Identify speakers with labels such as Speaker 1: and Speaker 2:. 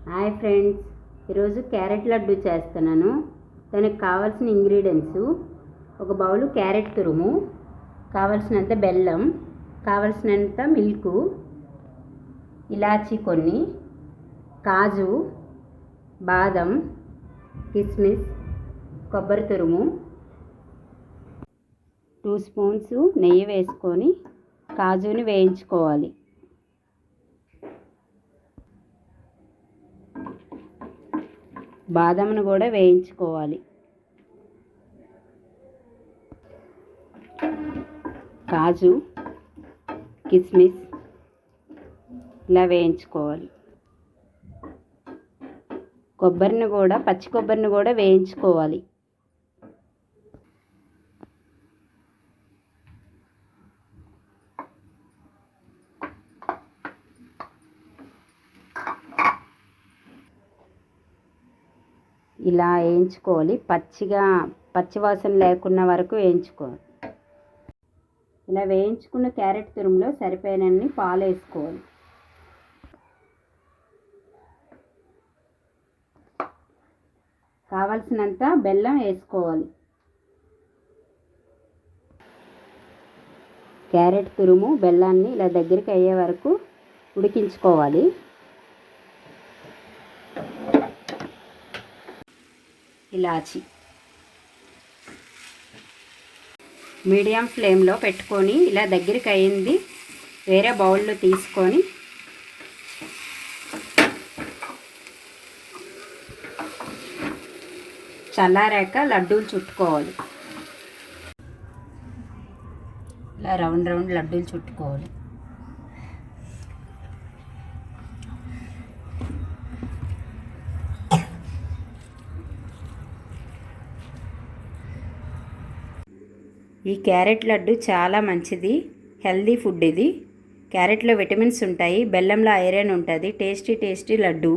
Speaker 1: Hi friends, ఈరోజు carrot laddu చేస్తున్నాను. దానికి కావాల్సిన ఇంగ్రీడియంట్స్: ఒక బౌలు క్యారెట్ తురుము, కావలసినంత బెల్లం, కావలసినంత మిల్క్, ఇలాచీ కొన్ని, కాజు, బాదం, కిస్మిస్, కొబ్బరి తురుము, 2 స్పూన్స్ నెయ్యి వేసుకొని కాజుని వేయించుకోవాలి. బాదంను కూడా వేయించుకోవాలి. కాజు, కిస్మిస్ ఇలా వేయించుకోవాలి. పచ్చి కొబ్బరిని కూడా వేయించుకోవాలి. ఇలా వేయించుకోవాలి. పచ్చివాసన లేకున్న వరకు వేయించుకోవాలి. ఇలా వేయించుకున్న క్యారెట్ తురుములో సరిపోయినన్ని పాలు వేసుకోవాలి. కావలసినంత బెల్లం వేసుకోవాలి. క్యారెట్ తురుము బెల్లాన్ని ఇలా దగ్గరికి అయ్యే వరకు ఉడికించుకోవాలి. ఇలాచి మీడియం ఫ్లేమ్లో పెట్టుకొని ఇలా దగ్గరికి అయింది వేరే బౌల్లో తీసుకొని చల్లారాక లడ్డూలు చుట్టుకోవాలి. ఇలా రౌండ్ లడ్డూలు చుట్టుకోవాలి. ఈ క్యారెట్ లడ్డు చాలా మంచిది, హెల్దీ ఫుడ్ ఇది. క్యారెట్లో విటమిన్స్ ఉంటాయి, బెల్లంలో ఐరన్ ఉంటుంది. టేస్టీ లడ్డు.